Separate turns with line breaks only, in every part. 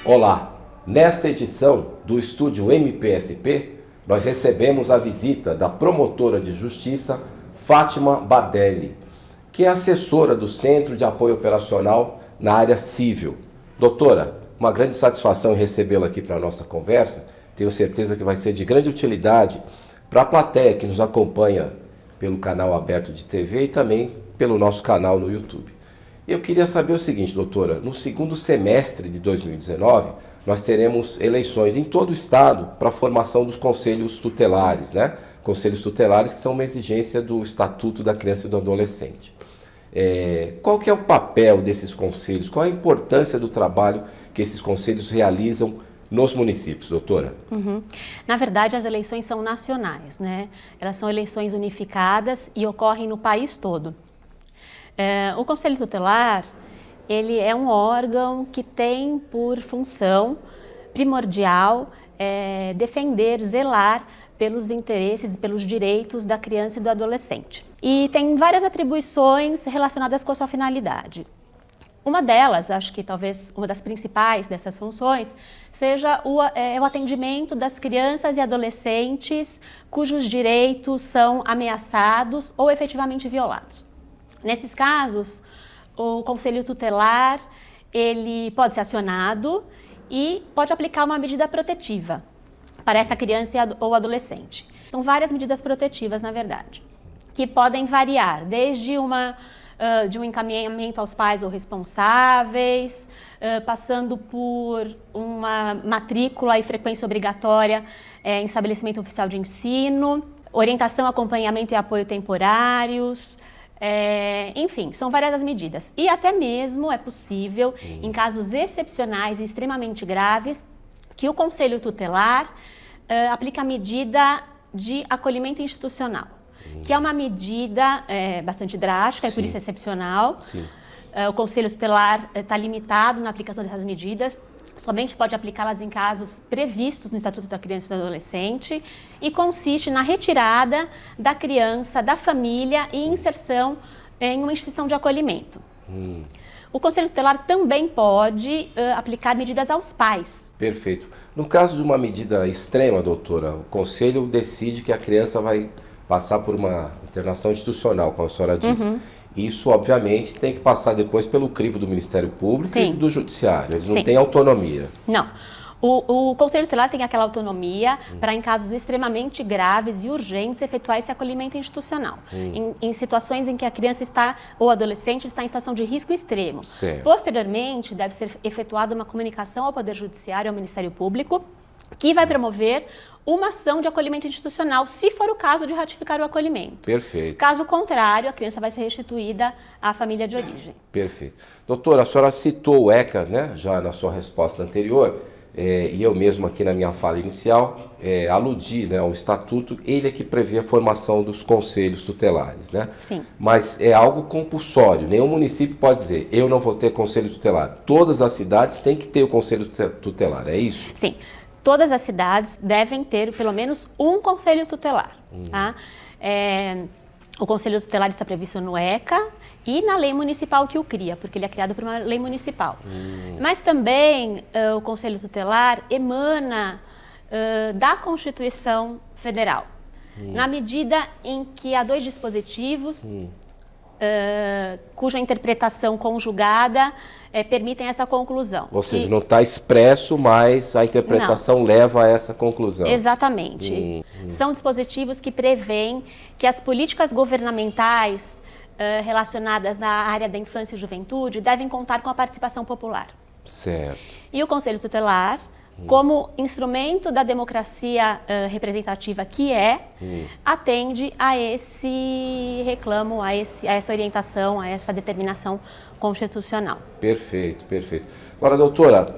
Olá, nesta edição do Estúdio MPSP, nós recebemos a visita da promotora de justiça Fátima Bardelli, que é assessora do Centro de Apoio Operacional na área civil. Doutora, uma grande satisfação em recebê-la aqui para a nossa conversa. Tenho certeza que vai ser de grande utilidade para a plateia que nos acompanha pelo canal aberto de TV e também pelo nosso canal no YouTube. Eu queria saber o seguinte, doutora, no segundo semestre de 2019, nós teremos eleições em todo o estado para a formação dos conselhos tutelares, né? Conselhos tutelares que são uma exigência do Estatuto da Criança e do Adolescente. Qual que é o papel desses conselhos? Qual a importância do trabalho que esses conselhos realizam nos municípios, doutora?
Na verdade, as eleições são nacionais, né? Elas são eleições unificadas e ocorrem no país todo. O Conselho Tutelar, ele é um órgão que tem por função primordial defender, zelar pelos interesses e pelos direitos da criança e do adolescente. E tem várias atribuições relacionadas com a sua finalidade. Uma delas, acho que talvez uma das principais dessas funções, seja o atendimento das crianças e adolescentes cujos direitos são ameaçados ou efetivamente violados. Nesses casos, o Conselho Tutelar ele pode ser acionado e pode aplicar uma medida protetiva para essa criança ou adolescente. São várias medidas protetivas, na verdade, que podem variar desde de um encaminhamento aos pais ou responsáveis, passando por uma matrícula e frequência obrigatória em estabelecimento oficial de ensino, orientação, acompanhamento e apoio temporários. Enfim, são várias as medidas. E até mesmo é possível, em casos excepcionais e extremamente graves, que o Conselho Tutelar aplique a medida de acolhimento institucional, que é uma medida bastante drástica, e por isso é excepcional. O Conselho Tutelar está limitado na aplicação dessas medidas, somente pode aplicá-las em casos previstos no Estatuto da Criança e do Adolescente e consiste na retirada da criança, da família e inserção em uma instituição de acolhimento. O Conselho Tutelar também pode aplicar medidas aos pais.
Perfeito. No caso de uma medida extrema, doutora, o Conselho decide que a criança vai passar por uma internação institucional, como a senhora disse. Isso, obviamente, tem que passar depois pelo crivo do Ministério Público e do Judiciário. Eles não têm autonomia.
Não. O Conselho Tutelar tem aquela autonomia para, em casos extremamente graves e urgentes, efetuar esse acolhimento institucional. Em situações em que a criança ou adolescente está em situação de risco extremo. Posteriormente, deve ser efetuada uma comunicação ao Poder Judiciário e ao Ministério Público, que vai promover uma ação de acolhimento institucional, se for o caso de ratificar o acolhimento.
Perfeito.
Caso contrário, a criança vai ser restituída à família de origem.
Perfeito. Doutora, a senhora citou o ECA, né, já na sua resposta anterior, e eu mesmo aqui na minha fala inicial, aludi, né, ao Estatuto, ele é que prevê a formação dos conselhos tutelares, né?
Sim.
Mas é algo compulsório, nenhum município pode dizer, eu não vou ter conselho tutelar. Todas as cidades têm que ter o conselho tutelar, é isso?
Sim. Todas as cidades devem ter pelo menos um conselho tutelar. Tá? O conselho tutelar está previsto no ECA e na lei municipal que o cria, porque ele é criado por uma lei municipal. Mas também o conselho tutelar emana da Constituição Federal, na medida em que há dois dispositivos cuja interpretação conjugada permitem essa conclusão.
Ou seja, não está expresso, mas a interpretação leva a essa conclusão.
Exatamente. São dispositivos que prevêem que as políticas governamentais relacionadas na área da infância e juventude devem contar com a participação popular.
Certo.
E o Conselho Tutelar, como instrumento da democracia representativa que atende a esse reclamo, a essa orientação, a essa determinação constitucional.
Perfeito, perfeito. Agora, doutora,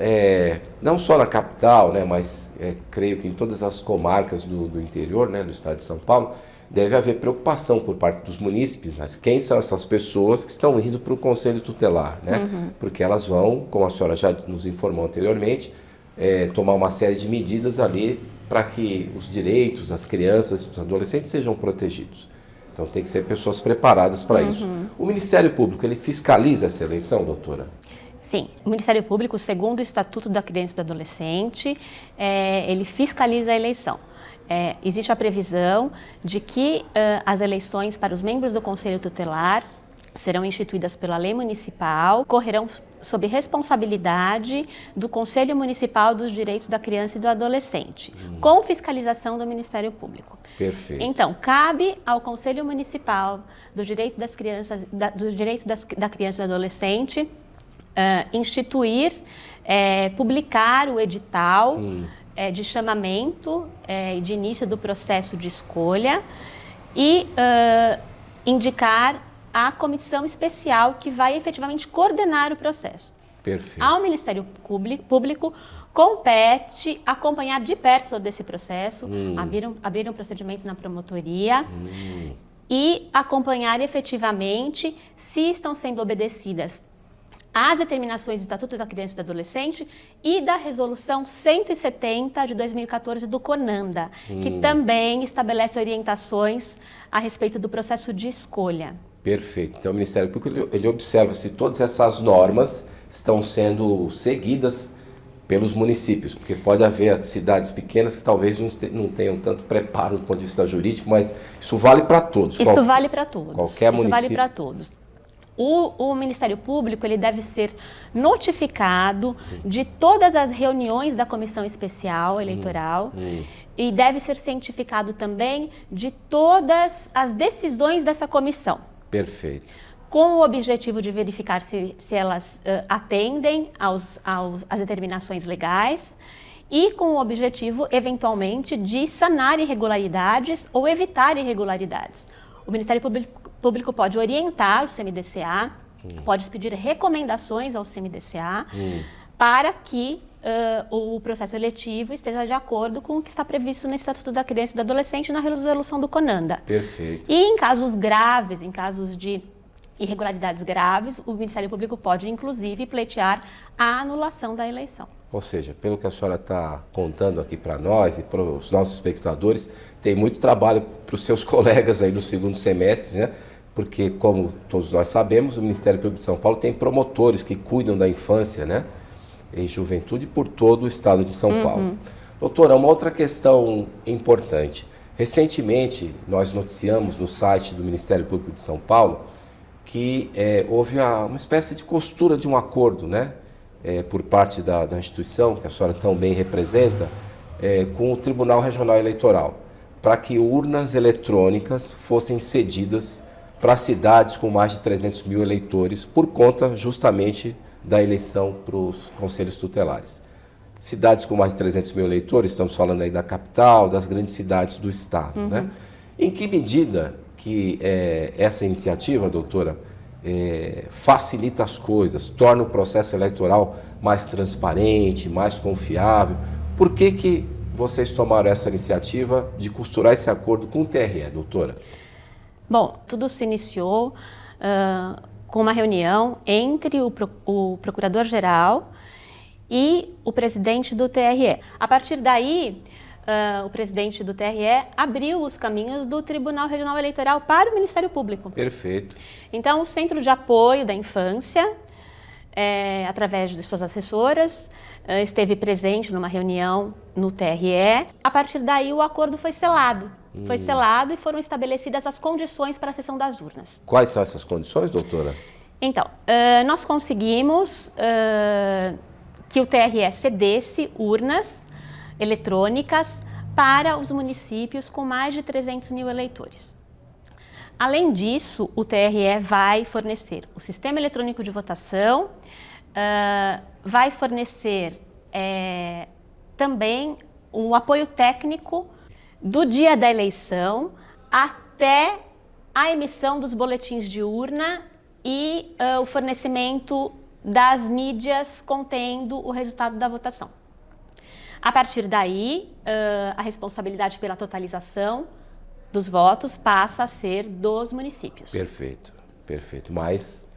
não só na capital, né, mas creio que em todas as comarcas do interior, né, do estado de São Paulo, deve haver preocupação por parte dos munícipes, mas quem são essas pessoas que estão indo para o Conselho Tutelar, né? Porque elas vão, como a senhora já nos informou anteriormente, tomar uma série de medidas ali para que os direitos das crianças e dos adolescentes sejam protegidos. Então tem que ser pessoas preparadas para isso. O Ministério Público, ele fiscaliza essa eleição, doutora?
Sim, o Ministério Público, segundo o Estatuto da Criança e do Adolescente, ele fiscaliza a eleição. Existe a previsão de que as eleições para os membros do Conselho Tutelar serão instituídas pela lei municipal, correrão sob responsabilidade do Conselho Municipal dos Direitos da Criança e do Adolescente, com fiscalização do Ministério Público.
Perfeito.
Então, cabe ao Conselho Municipal dos Direitos das Crianças, da Criança e do Adolescente instituir, publicar o edital de chamamento e de início do processo de escolha e indicar a comissão especial que vai efetivamente coordenar o processo.
Perfeito.
Ao Ministério Público compete acompanhar de perto todo esse processo, abrir um procedimento na promotoria e acompanhar efetivamente se estão sendo obedecidas as determinações do Estatuto da Criança e do Adolescente e da Resolução 170 de 2014 do CONANDA, que também estabelece orientações a respeito do processo de escolha.
Perfeito. Então, o Ministério Público ele observa se todas essas normas estão sendo seguidas pelos municípios, porque pode haver cidades pequenas que talvez não tenham tanto preparo do ponto de vista jurídico, mas isso vale para todos.
Isso vale para todos.
Qualquer município.
Isso vale para todos. O Ministério Público ele deve ser notificado de todas as reuniões da Comissão Especial Eleitoral e deve ser cientificado também de todas as decisões dessa comissão.
Perfeito.
Com o objetivo de verificar se elas atendem às determinações legais e com o objetivo, eventualmente, de sanar irregularidades ou evitar irregularidades. O Ministério Público pode orientar o CMDCA, pode pedir recomendações ao CMDCA para que o processo eletivo esteja de acordo com o que está previsto no Estatuto da Criança e do Adolescente e na resolução do CONANDA.
Perfeito.
E em casos graves, em casos de irregularidades graves, o Ministério Público pode, inclusive, pleitear a anulação da eleição.
Ou seja, pelo que a senhora está contando aqui para nós e para os nossos espectadores, tem muito trabalho para os seus colegas aí no segundo semestre, né? Porque, como todos nós sabemos, o Ministério Público de São Paulo tem promotores que cuidam da infância, né? E juventude por todo o estado de São Paulo. Doutora, uma outra questão importante. Recentemente, nós noticiamos no site do Ministério Público de São Paulo que houve uma espécie de costura de um acordo, né? Por parte da instituição, que a senhora tão bem representa, com o Tribunal Regional Eleitoral, para que urnas eletrônicas fossem cedidas para cidades com mais de 300 mil eleitores, por conta justamente da eleição para os conselhos tutelares. Cidades com mais de 300 mil eleitores, estamos falando aí da capital, das grandes cidades do estado, né? Em que medida que essa iniciativa, doutora, facilita as coisas, torna o processo eleitoral mais transparente, mais confiável? Por que vocês tomaram essa iniciativa de costurar esse acordo com o TRE, doutora?
Bom, tudo se iniciou com uma reunião entre o Procurador-Geral e o presidente do TRE. A partir daí, o presidente do TRE abriu os caminhos do Tribunal Regional Eleitoral para o Ministério Público.
Perfeito.
Então, o Centro de Apoio da Infância, através de suas assessoras, esteve presente numa reunião no TRE. A partir daí, o acordo foi selado. Foi selado e foram estabelecidas as condições para a sessão das urnas.
Quais são essas condições, doutora?
Então, nós conseguimos que o TRE cedesse urnas eletrônicas para os municípios com mais de 300 mil eleitores. Além disso, o TRE vai fornecer o sistema eletrônico de votação, vai fornecer também o apoio técnico do dia da eleição até a emissão dos boletins de urna e o fornecimento das mídias contendo o resultado da votação. A partir daí, a responsabilidade pela totalização dos votos passa a ser dos municípios.
Perfeito, perfeito. Mas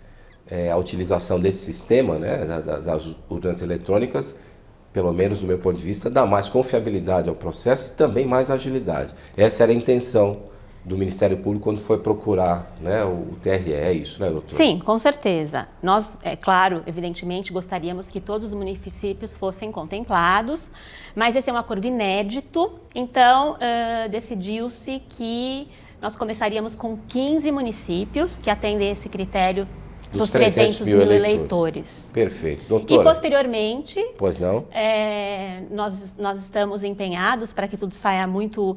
a utilização desse sistema, né, das urnas eletrônicas, pelo menos do meu ponto de vista, dá mais confiabilidade ao processo e também mais agilidade. Essa era a intenção do Ministério Público quando foi procurar, né, o TRE, é isso, né, doutora?
Sim, com certeza. Nós, é claro, evidentemente, gostaríamos que todos os municípios fossem contemplados, mas esse é um acordo inédito, então decidiu-se que nós começaríamos com 15 municípios que atendem esse critério dos 300 mil eleitores.
Perfeito. Doutora.
E posteriormente,
pois não?
Nós estamos empenhados para que tudo saia muito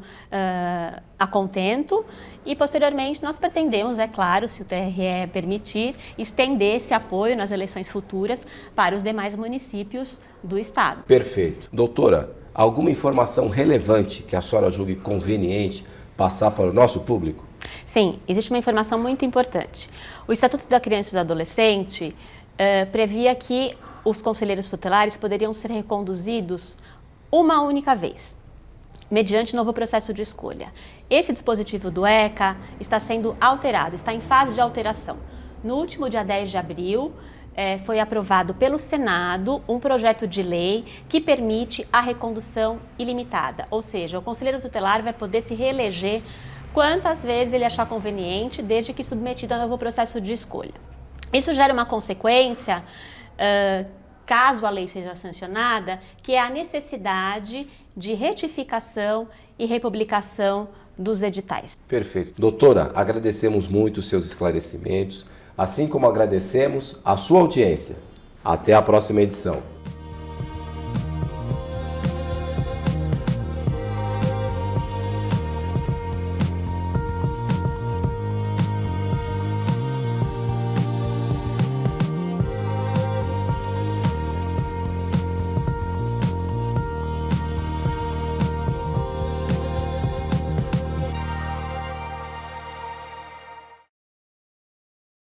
a contento e posteriormente nós pretendemos, é claro, se o TRE permitir, estender esse apoio nas eleições futuras para os demais municípios do estado.
Perfeito. Doutora, alguma informação relevante que a senhora julgue conveniente passar para o nosso público?
Sim, existe uma informação muito importante. O Estatuto da Criança e do Adolescente previa que os conselheiros tutelares poderiam ser reconduzidos uma única vez, mediante novo processo de escolha. Esse dispositivo do ECA está sendo alterado, está em fase de alteração. No último dia 10 de abril, foi aprovado pelo Senado um projeto de lei que permite a recondução ilimitada, ou seja, o conselheiro tutelar vai poder se reeleger quantas vezes ele achar conveniente, desde que submetido a novo processo de escolha. Isso gera uma consequência, caso a lei seja sancionada, que é a necessidade de retificação e republicação dos editais.
Perfeito. Doutora, agradecemos muito os seus esclarecimentos, assim como agradecemos a sua audiência. Até a próxima edição.